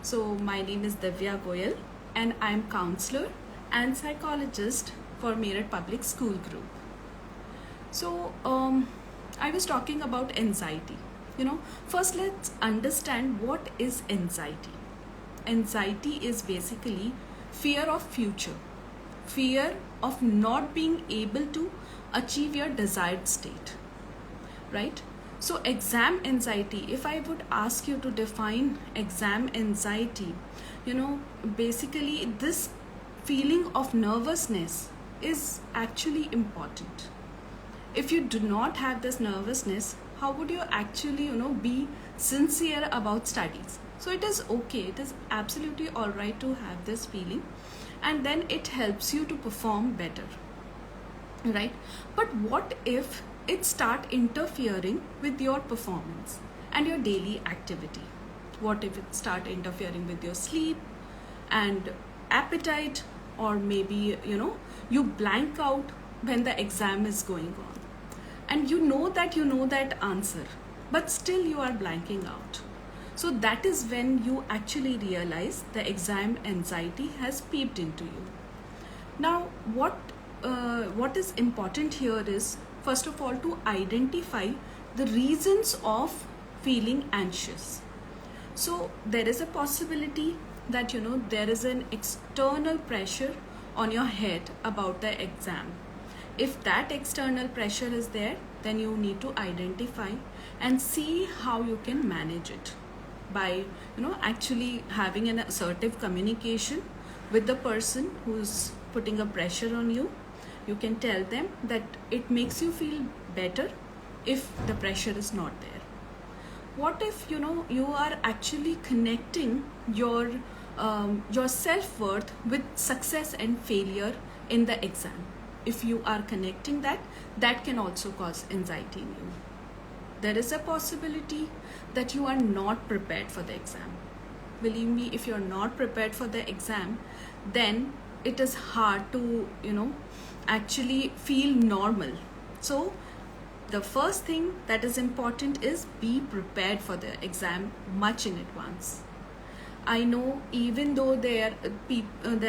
So my name is Divya Goel and I'm counselor and psychologist for Meerut Public School group. So I was talking about anxiety. First let's understand what is anxiety. Anxiety is basically fear of future, fear of not being able to achieve your desired state, right? So exam anxiety, if I would ask you to define exam anxiety, basically this feeling of nervousness is actually important. If you do not have this nervousness, how would you actually be sincere about studies? So it is okay, it is absolutely all right to have this feeling, and then it helps you to perform better, right? But what if it start interfering with your performance and your daily activity? What if it start interfering with your sleep and appetite, or maybe you blank out when the exam is going on, and you know that answer, but still you are blanking out? So that is when you actually realize the exam anxiety has peeped into you. Now what is important here is, first of all, to identify the reasons of feeling anxious. So there is a possibility that there is an external pressure on your head about the exam. If that external pressure is there, then you need to identify and see how you can manage it by actually having an assertive communication with the person who's putting a pressure on you. You can tell them that it makes you feel better if the pressure is not there. What if you are actually connecting your self-worth with success and failure in the exam? If you are connecting that can also cause anxiety in you. There is a possibility that you are not prepared for the exam. Believe me, if you're not prepared for the exam, then it is hard to actually feel normal. So the first thing that is important is be prepared for the exam much in advance. I know, even though there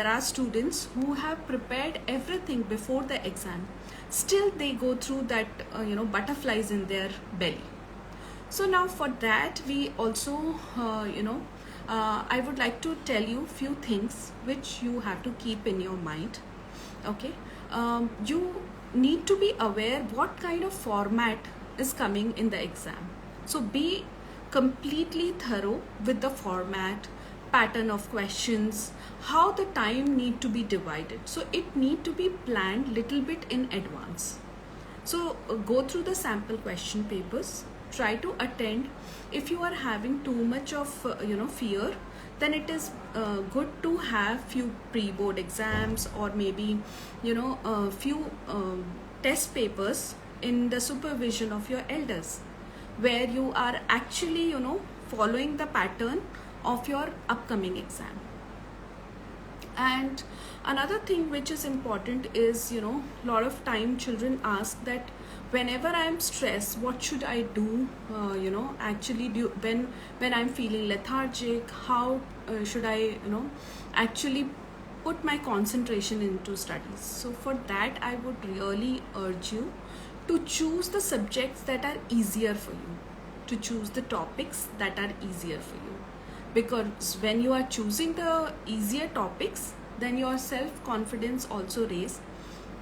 are students who have prepared everything before the exam, still they go through that butterflies in their belly. So now for that, we also I would like to tell you few things which you have to keep in your mind. Okay, you need to be aware what kind of format is coming in the exam. So be completely thorough with the format, pattern of questions, how the time need to be divided. So it need to be planned little bit in advance. So go through the sample question papers, try to attend. If you are having too much of fear, then it is good to have few pre-board exams, or maybe a few test papers in the supervision of your elders, where you are actually following the pattern of your upcoming exam. And another thing which is important is lot of time children ask that whenever I am stressed, what should I do actually do when I'm feeling lethargic? How should I actually put my concentration into studies? So for that, I would really urge you to choose the subjects that are easier for you, to choose the topics that are easier for you. Because when you are choosing the easier topics, then your self-confidence also raises.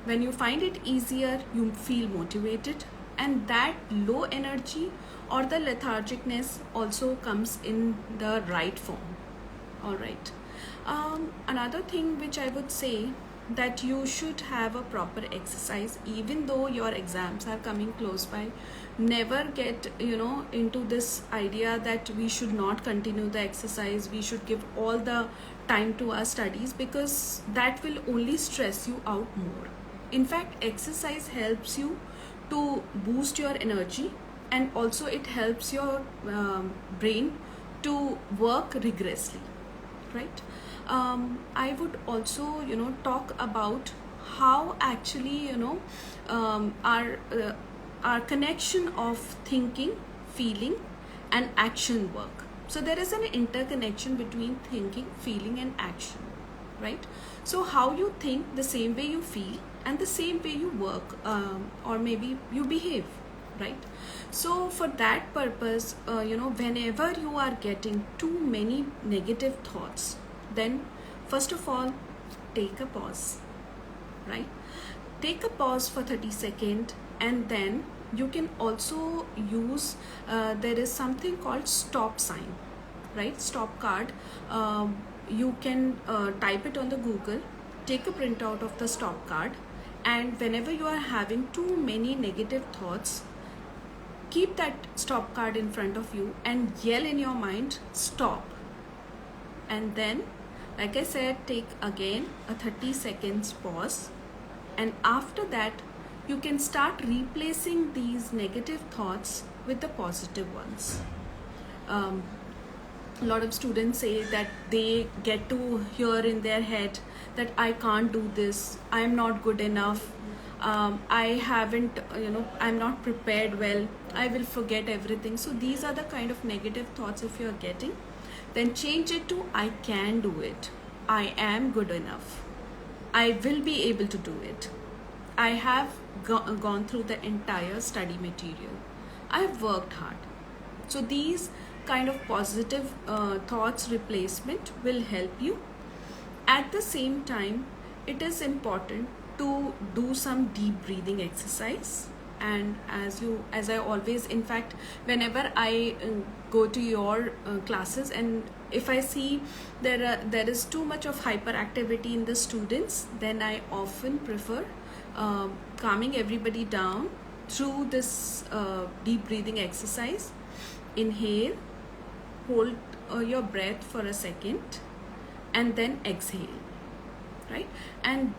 When you find it easier, you feel motivated, and that low energy or the lethargicness also comes in the right form. All right. Another thing which I would say, that you should have a proper exercise. Even though your exams are coming close by, never get into this idea that we should not continue the exercise, we should give all the time to our studies, because that will only stress you out more. In fact, exercise helps you to boost your energy, and also it helps your brain to work rigorously, right? I would also talk about how actually our connection of thinking, feeling and action work. So there is an interconnection between thinking, feeling and action, right? So how you think, the same way you feel and the same way you work, or maybe you behave, right? So for that purpose, whenever you are getting too many negative thoughts, then first of all, take a pause, right? Take a pause for 30 seconds, and then you can also use, there is something called stop sign, right? Stop card. You can type it on the Google, take a printout of the stop card, and whenever you are having too many negative thoughts, keep that stop card in front of you and yell in your mind, stop. And then, like I said, take again a 30 seconds pause, and after that you can start replacing these negative thoughts with the positive ones. A lot of students say that they get to hear in their head that I can't do this, I am not good enough, I haven't, I'm not prepared well, I will forget everything. So these are the kind of negative thoughts if you're getting, then change it to I can do it, I am good enough, I will be able to do it, I have gone through the entire study material, I have worked hard. So these kind of positive thoughts replacement will help you. At the same time, it is important to do some deep breathing exercise. And as I always, in fact, whenever I go to your classes, and if I see there is too much of hyperactivity in the students, then I often prefer calming everybody down through this deep breathing exercise. Inhale, hold your breath for a second, and then exhale, right? And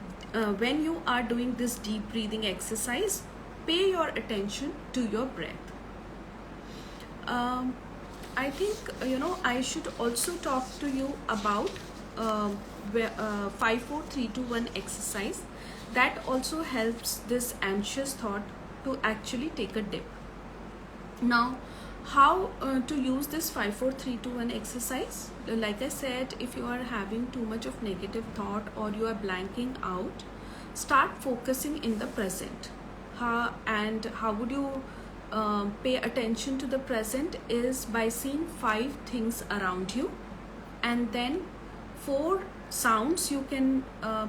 when you are doing this deep breathing exercise, pay your attention to your breath. I think I should also talk to you about 5 4 3 2 1 exercise that also helps this anxious thought to actually take a dip. Now, how to use this 5 4 3 2 1 exercise? Like I said, if you are having too much of negative thought or you are blanking out, start focusing in the present. And how would you pay attention to the present is by seeing 5 things around you, and then 4 sounds you can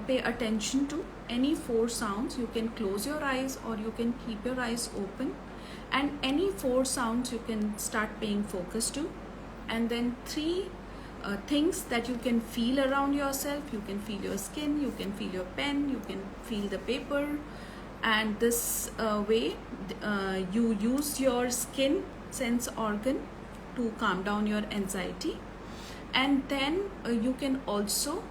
pay attention to. Any 4 sounds, you can close your eyes or you can keep your eyes open, and any 4 sounds you can start paying focus to. And then 3 things that you can feel around yourself. You can feel your skin, you can feel your pen, you can feel the paper, and this way you use your skin sense organ to calm down your anxiety. And then you can also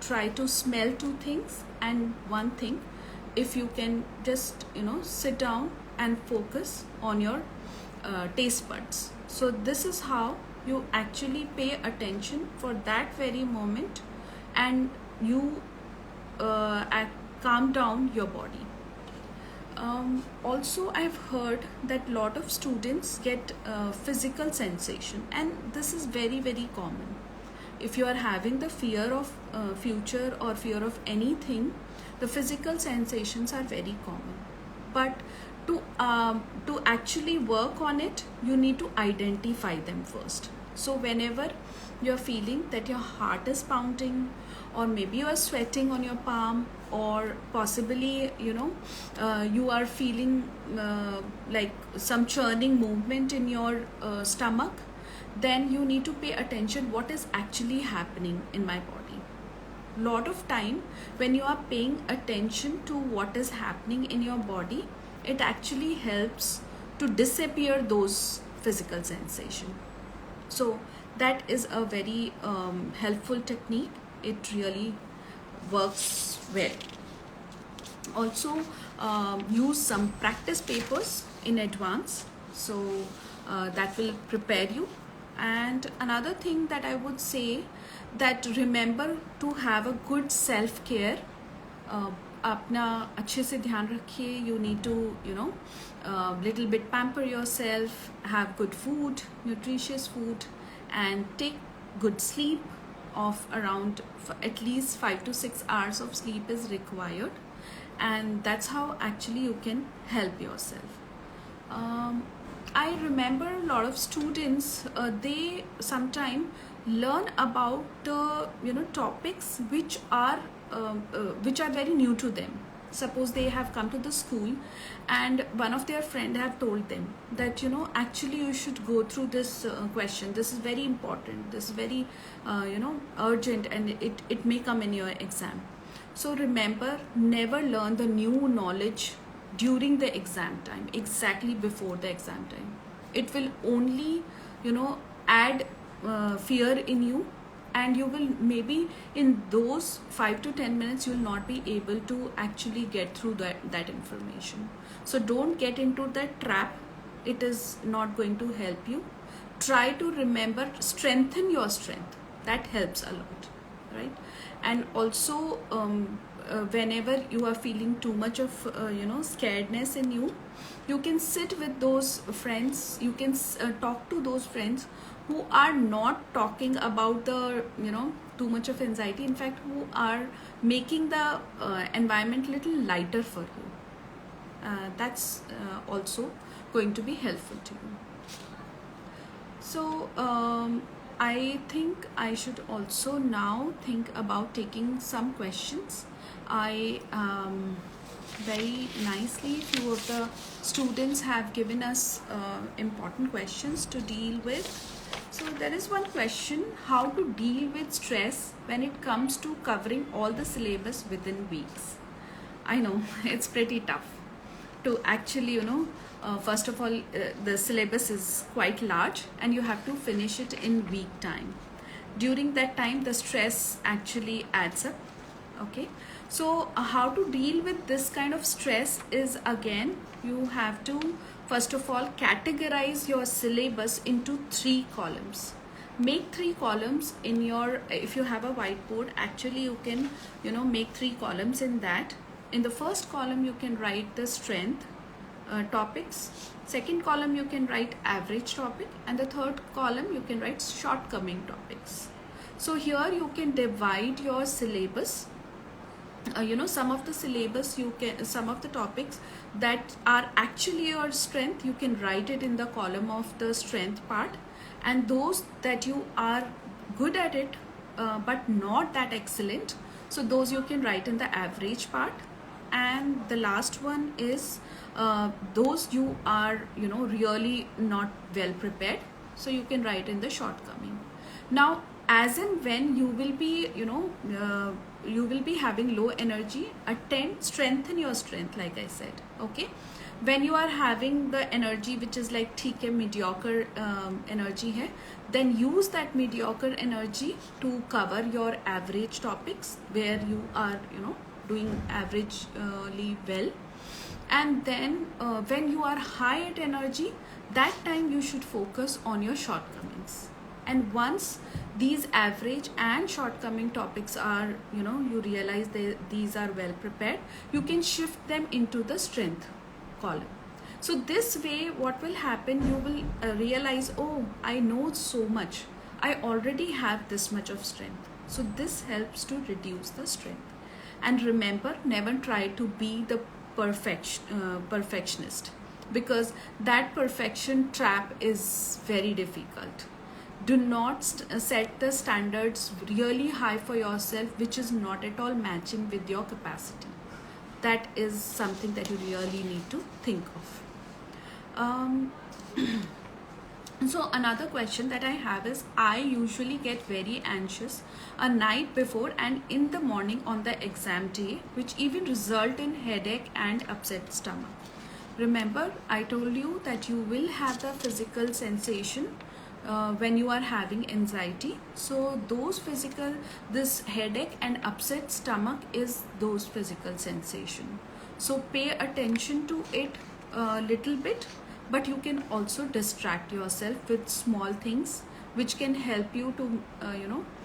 try to smell 2 things and 1 thing. If you can just sit down and focus on your taste buds. So this is how you actually pay attention for that very moment, and you calm down your body. Also, I've heard that a lot of students get physical sensation, and this is very, very common. If you are having the fear of future or fear of anything, the physical sensations are very common. But to actually work on it, you need to identify them first. So whenever you're feeling that your heart is pounding, or maybe you are sweating on your palm, or possibly you are feeling like some churning movement in your stomach, then you need to pay attention what is actually happening in my body. Lot of time when you are paying attention to what is happening in your body, it actually helps to disappear those physical sensation. So that is a very helpful technique. It really works well. Also use some practice papers in advance, so that will prepare you. And another thing that I would say, that remember to have a good self-care. अपना अच्छे से ध्यान रखिए. You need to little bit pamper yourself, have good food, nutritious food, and take good sleep of around at least 5 to 6 hours of sleep is required, and that's how actually you can help yourself. I remember a lot of students, they sometimes learn about topics which are very new to them. Suppose they have come to the school and one of their friend have told them that actually you should go through this question, this is very important, this is very urgent, and it may come in your exam. So remember, never learn the new knowledge during the exam time, exactly before the exam time. It will only add fear in you, and you will maybe in those 5 to 10 minutes you will not be able to actually get through that information. So don't get into that trap. It is not going to help you. Try to remember, strengthen your strength. That helps a lot, right? And also whenever you are feeling too much of scaredness in you, you can sit with those friends, you can talk to those friends who are not talking about the too much of anxiety, in fact who are making the environment little lighter for you. That's also going to be helpful to you. So I think I should also now think about taking some questions. I very nicely, few of the students have given us important questions to deal with. So there is one question: how to deal with stress when it comes to covering all the syllabus within weeks? I know it's pretty tough to actually first of all the syllabus is quite large and you have to finish it in week time. During that time the stress actually adds up. Okay, so how to deal with this kind of stress is, again, you have to first of all categorize your syllabus into 3 columns. Make 3 columns in your, if you have a whiteboard, actually you can make 3 columns in that. In the first column you can write the strength topics, second column you can write average topic, and the third column you can write shortcoming topics. So here you can divide your syllabus. Some of the syllabus you can, some of the topics that are actually your strength, you can write it in the column of the strength part, and those that you are good at it but not that excellent, so those you can write in the average part. And the last one is those you are really not well prepared, so you can write in the shortcoming. Now as and when you will be you will be having low energy, strengthen your strength, like I said. Okay, when you are having the energy which is like theek hai, mediocre energy hai, then use that mediocre energy to cover your average topics where you are doing averagely well. And then when you are high at energy, that time you should focus on your shortcomings. And once these average and shortcoming topics are you realize these are well prepared, you can shift them into the strength column. So this way what will happen, you will realize, oh, I know so much, I already have this much of strength. So this helps to reduce the strength. And remember, never try to be the perfectionist, because that perfection trap is very difficult. Do not set the standards really high for yourself which is not at all matching with your capacity. That is something that you really need to think of. So another question that I have is, I usually get very anxious a night before and in the morning on the exam day, which even result in headache and upset stomach. Remember, I told you that you will have the physical sensation when you are having anxiety. So those this headache and upset stomach is those physical sensation. So pay attention to it a little bit, but you can also distract yourself with small things which can help you to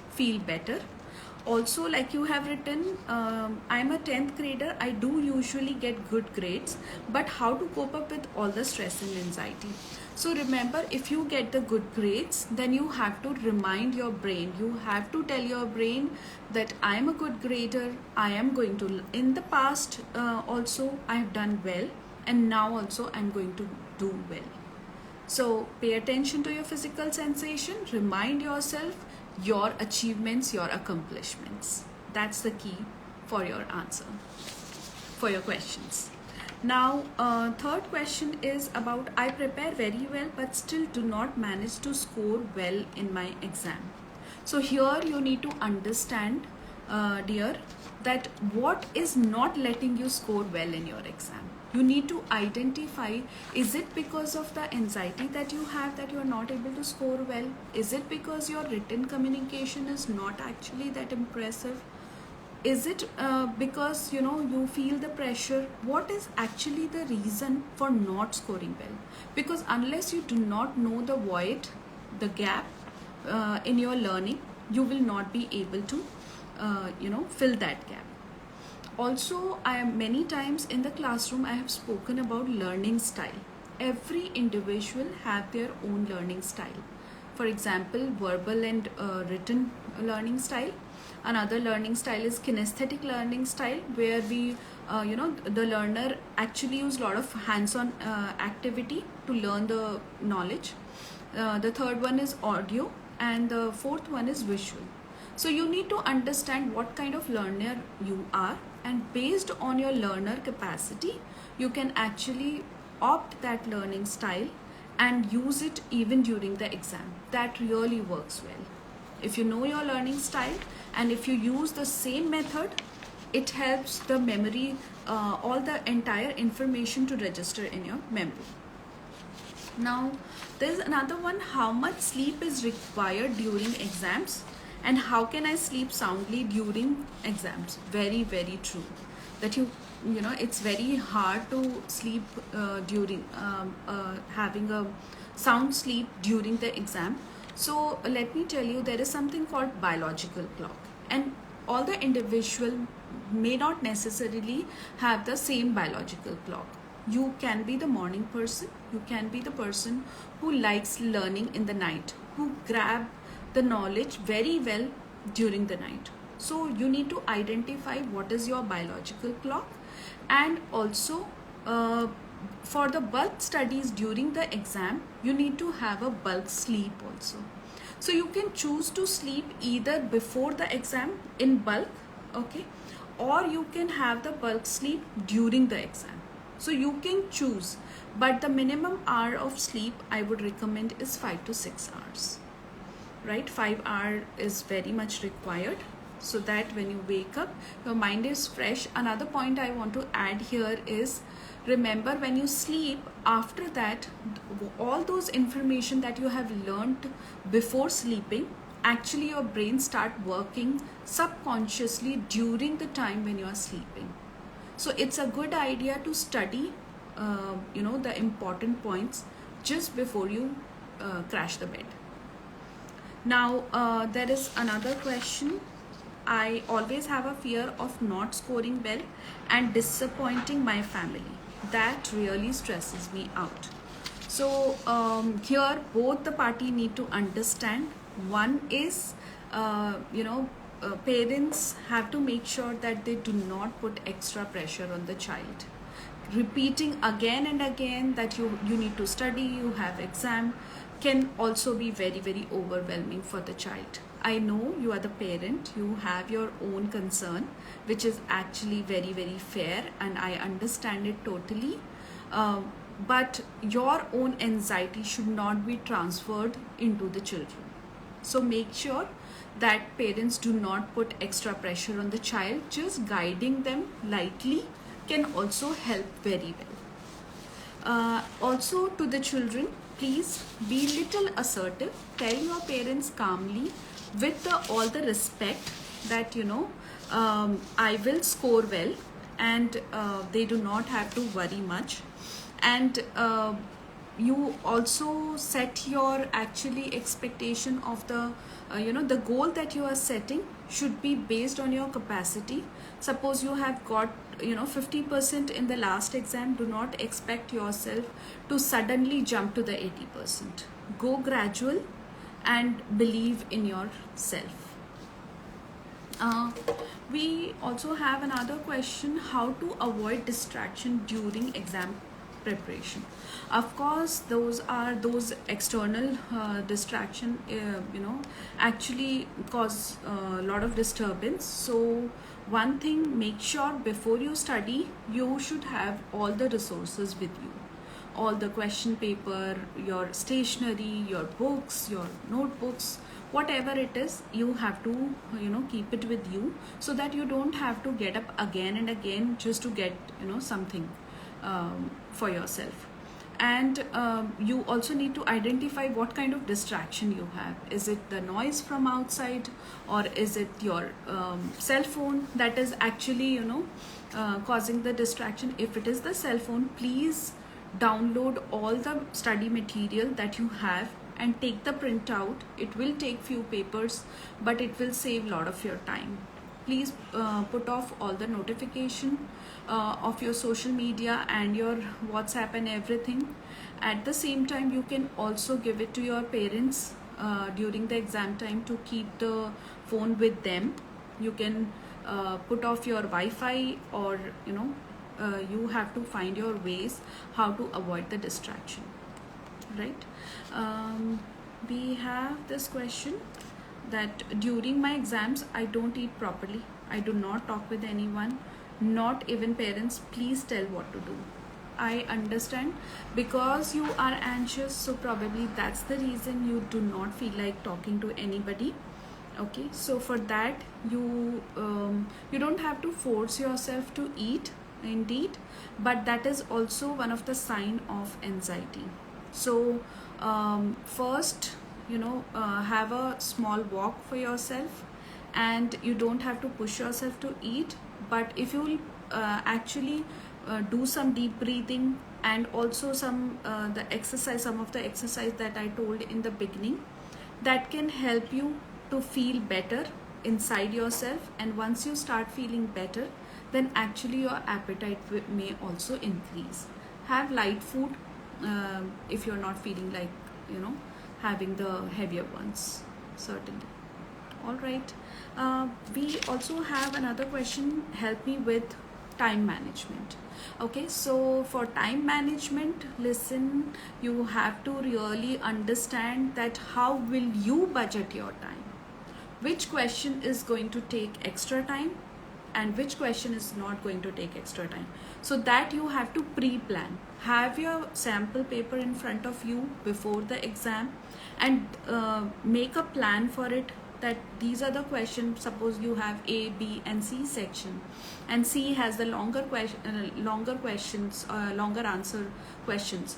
feel better. Also, like you have written, I'm a 10th grader, I do usually get good grades, but how to cope up with all the stress and anxiety? So remember, if you get the good grades, then you have to remind your brain, you have to tell your brain that I am a good grader, I am going to, in the past also I have done well, and now also I'm going to do well. So pay attention to your physical sensation, remind yourself your achievements, your accomplishments. That's the key for your answer, for your questions. Now, third question is about I prepare very well but still do not manage to score well in my exam. So here you need to understand, dear, that what is not letting you score well in your exam. You need to identify, is it because of the anxiety that you have that you are not able to score well? Is it because your written communication is not actually that impressive? Is it because you feel the pressure? What is actually the reason for not scoring well? Because unless you do not know the void, the gap in your learning, you will not be able to fill that gap. Also, many times in the classroom I have spoken about learning style. Every individual have their own learning style. For example, verbal and written learning style. Another learning style is kinesthetic learning style, where we, the learner actually use a lot of hands-on activity to learn the knowledge. The third one is audio, and the fourth one is visual. So you need to understand what kind of learner you are, and based on your learner capacity, you can actually opt that learning style and use it even during the exam. That really works well. If you know your learning style and if you use the same method, it helps the memory, all the entire information to register in your memory. Now, there's another one, how much sleep is required during exams and how can I sleep soundly during exams? Very, very true. That it's very hard to sleep during having a sound sleep during the exam. So let me tell you, there is something called biological clock, and all the individual may not necessarily have the same biological clock. You can be the morning person, you can be the person who likes learning in the night, who grab the knowledge very well during the night. So you need to identify what is your biological clock, and also for the bulk studies during the exam, you need to have a bulk sleep also. So you can choose to sleep either before the exam in bulk, okay, or you can have the bulk sleep during the exam. So you can choose, but the minimum hour of sleep I would recommend is 5 to 6 hours, right? 5 hours is very much required, so that when you wake up, your mind is fresh. Another point I want to add here is, remember, when you sleep, after that, all those information that you have learned before sleeping, actually your brain start working subconsciously during the time when you are sleeping. So it's a good idea to study, the important points just before you crash the bed. Now, there is another question. I always have a fear of not scoring well and disappointing my family. That really stresses me out. So here both the party need to understand. One is, parents have to make sure that they do not put extra pressure on the child. Repeating again and again that you need to study, you have exam, can also be very, very overwhelming for the child. I know you are the parent, you have your own concern, which is actually very, very fair, and I understand it totally. But your own anxiety should not be transferred into the children. So make sure that parents do not put extra pressure on the child. Just guiding them lightly can also help very well. Also, to the children, please be little assertive. Tell your parents calmly, with all the respect, that I will score well, and they do not have to worry much. And you also set your actually expectation of the the goal that you are setting should be based on your capacity. Suppose you have got 50% in the last exam, do not expect yourself to suddenly jump to the 80%. Go gradual and believe in yourself. We also have another question: how to avoid distraction during exam preparation. Of course, those external distraction actually cause a lot of disturbance. So one thing, make sure before you study you should have all the resources with you, all the question paper, your stationery, your books, your notebooks, whatever it is, you have to keep it with you, so that you don't have to get up again and again just to get something for yourself. And you also need to identify what kind of distraction you have. Is it the noise from outside, or is it your cell phone that is actually causing the distraction? If it is the cell phone, please download all the study material that you have and take the printout. It will take few papers, but it will save a lot of your time. Please put off all the notification of your social media and your WhatsApp and everything. At the same time, you can also give it to your parents during the exam time to keep the phone with them. You can put off your Wi-Fi, or you have to find your ways how to avoid the distraction, right? We have this question that during my exams I don't eat properly, I do not talk with anyone, not even parents. Please tell what to do. I understand, because you are anxious, so probably that's the reason you do not feel like talking to anybody. Okay, so for that you don't have to force yourself to eat, indeed, but that is also one of the sign of anxiety. So first have a small walk for yourself, and you don't have to push yourself to eat. But if you will actually do some deep breathing, and also some of the exercise that I told in the beginning, that can help you to feel better inside yourself. And once you start feeling better, then actually your appetite may also increase. Have light food if you're not feeling like having the heavier ones, certainly. All right. We also have another question: help me with time management. Okay, so for time management, listen, you have to really understand that how will you budget your time, which question is going to take extra time and which question is not going to take extra time, so that you have to pre-plan. Have your sample paper in front of you before the exam, and make a plan for it, that these are the questions. Suppose you have A, B and C section, and C has the longer answer questions,